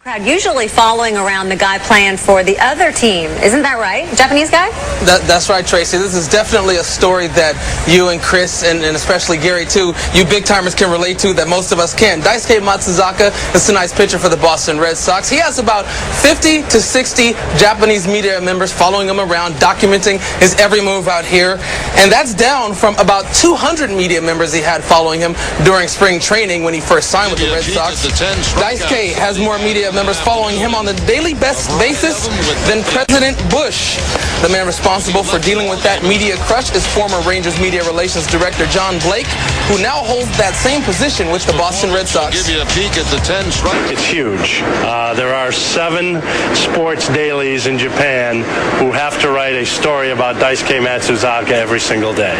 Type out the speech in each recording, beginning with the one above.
Crowd usually following around the guy playing for the other team. Isn't that right? Japanese guy? That's right, Tracy. This is definitely a story that you and Chris, and especially Gary, too, you big-timers can relate to that most of us can't. Daisuke Matsuzaka is tonight's pitcher for the Boston Red Sox. He has about 50 to 60 Japanese media members following him around, documenting his every move out here. And that's down from about 200 media members he had following him during spring training when he first signed with the Red Sox. Daisuke has more media members following him on the daily basis than President Bush. The man responsible for dealing with that media crush is former Rangers Media Relations Director John Blake, who now holds that same position with the Boston Red Sox. Give you a peek at the 10 strike. It's huge. There are 7 sports dailies in Japan who have to write a story about Daisuke Matsuzaka every single day.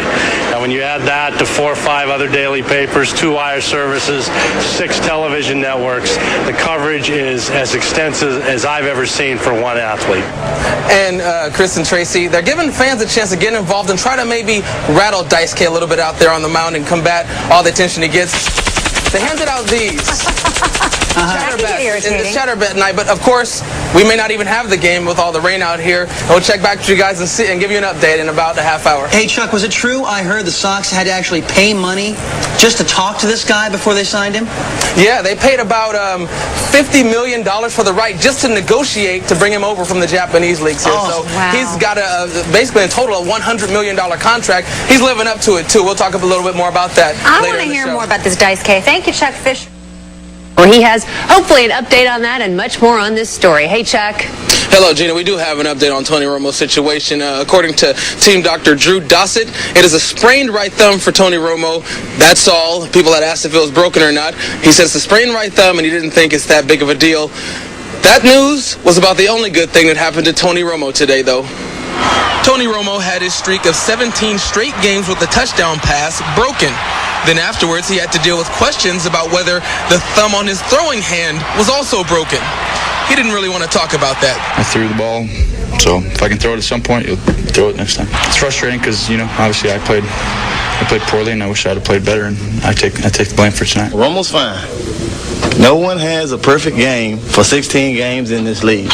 Now, when you add that to 4 or 5 other daily papers, 2 wire services, 6 television networks, the coverage is as extensive as I've ever seen for one athlete. And Chris and Tracy, they're giving fans a chance to get involved and try to maybe rattle Daisuke a little bit out there on the mound and combat all the attention he gets. They handed out these Chatterbait night, but of course we may not even have the game with all the rain out here. We'll check back with you guys and give you an update in about a half hour. Hey Chuck, was it true I heard the Sox had to actually pay money just to talk to this guy before they signed him? Yeah, they paid about $50 million for the right just to negotiate to bring him over from the Japanese leagues here. Oh, so wow. he's got basically a total of $100 million contract. He's living up to it too. We'll talk a little bit more about that I later want to in the hear show. more about this Daisuke. Thank you, Chuck Fisher. Where he has hopefully an update on that and much more on this story. Hey, Chuck. Hello, Gina. We do have an update on Tony Romo's situation. According to team doctor Drew Dossett, it is a sprained right thumb for Tony Romo. That's all. People had asked if it was broken or not. He says it's a sprained right thumb, and he didn't think it's that big of a deal. That news was about the only good thing that happened to Tony Romo today, though. Tony Romo had his streak of 17 straight games with a touchdown pass broken. Then afterwards, he had to deal with questions about whether the thumb on his throwing hand was also broken. He didn't really want to talk about that. I threw the ball, so if I can throw it at some point, you'll throw it next time. It's frustrating because, obviously I played poorly, and I wish I'd have played better, and I take the blame for tonight. Romo's fine. No one has a perfect game for 16 games in this league.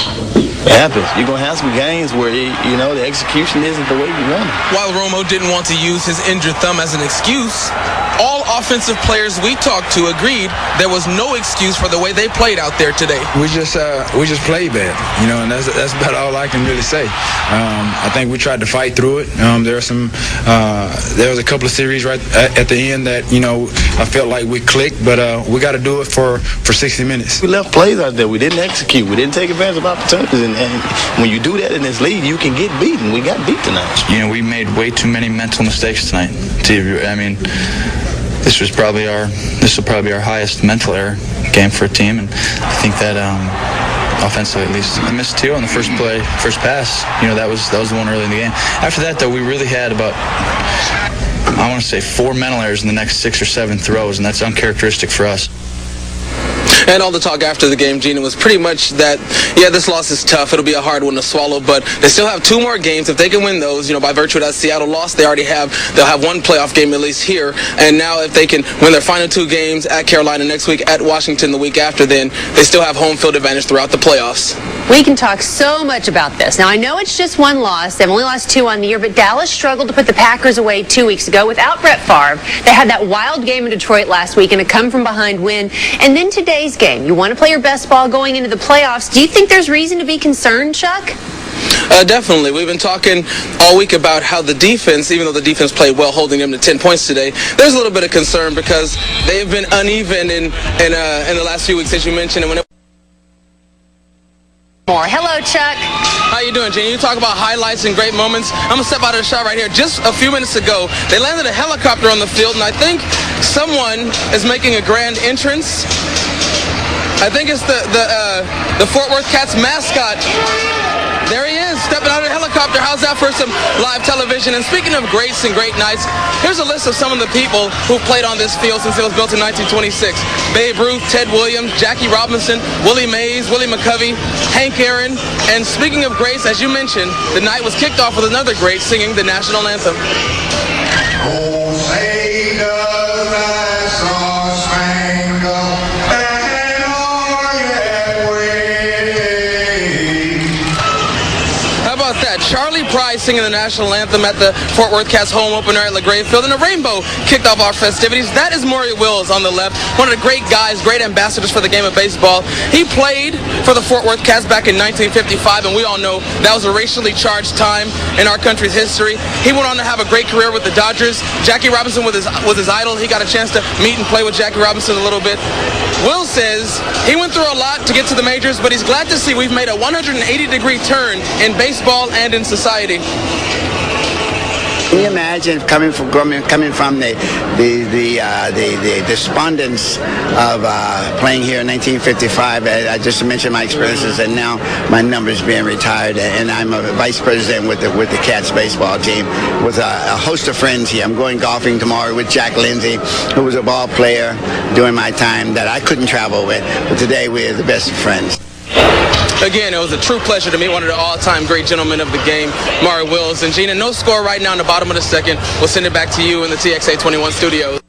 It happens. You're going to have some games where, the execution isn't the way you want it. While Romo didn't want to use his injured thumb as an excuse, all offensive players we talked to agreed there was no excuse for the way they played out there today. We just played bad, and that's about all I can really say. I think we tried to fight through it. There was a couple of series right at the end that I felt like we clicked, but we got to do it for 60 minutes. We left plays out there. We didn't execute. We didn't take advantage of opportunities, and when you do that in this league, you can get beaten. We got beat tonight. We made way too many mental mistakes tonight. This will probably be our highest mental error game for a team, and I think that offensively at least, we missed 2 on the first pass. That was the one early in the game. After that, though, we really had about, I want to say, 4 mental errors in the next 6 or 7 throws, and that's uncharacteristic for us. And all the talk after the game, Gina, was pretty much that, this loss is tough. It'll be a hard one to swallow, but they still have 2 more games. If they can win those, by virtue of that Seattle loss, they'll have 1 playoff game at least here. And now if they can win their final 2 games at Carolina next week, at Washington the week after, then they still have home field advantage throughout the playoffs. We can talk so much about this. Now, I know it's just 1 loss. They've only lost 2 on the year, but Dallas struggled to put the Packers away 2 weeks ago without Brett Favre. They had that wild game in Detroit last week and a come-from-behind win. And then today's game. You want to play your best ball going into the playoffs. Do you think there's reason to be concerned, Chuck? Definitely. We've been talking all week about how the defense, even though the defense played well, holding them to 10 points today, there's a little bit of concern because they've been uneven in the last few weeks, as you mentioned. And Hello, Chuck. How you doing, Jane? You talk about highlights and great moments. I'm going to step out of the shot right here. Just a few minutes ago, they landed a helicopter on the field, and I think someone is making a grand entrance. I think it's the Fort Worth Cats mascot. There he is, stepping out of the helicopter. How's that for some live television? And speaking of greats and great nights, here's a list of some of the people who played on this field since it was built in 1926. Babe Ruth, Ted Williams, Jackie Robinson, Willie Mays, Willie McCovey, Hank Aaron. And speaking of greats, as you mentioned, the night was kicked off with another great singing the national anthem. Oh, say does that star spangled banner yet wave? pride singing the national anthem at the Fort Worth Cats home opener at LaGrave Field, and a rainbow kicked off our festivities. That is Maury Wills on the left, one of the great guys, great ambassadors for the game of baseball. He played for the Fort Worth Cats back in 1955, and we all know that was a racially charged time in our country's history. He went on to have a great career with the Dodgers. Jackie Robinson was his idol. He got a chance to meet and play with Jackie Robinson a little bit. Will says he went through a lot to get to the majors, but he's glad to see we've made a 180-degree turn in baseball and in society. Can you imagine coming from the despondence of playing here in 1955? I just mentioned my experiences, and now my number's being retired, and I'm a vice president with the Cats baseball team with a host of friends here. I'm going golfing tomorrow with Jack Lindsay, who was a ball player during my time that I couldn't travel with, but today we're the best of friends. Again, it was a true pleasure to meet one of the all-time great gentlemen of the game, Maury Wills. And Gina, no score right now in the bottom of the second. We'll send it back to you in the TXA-21 studios.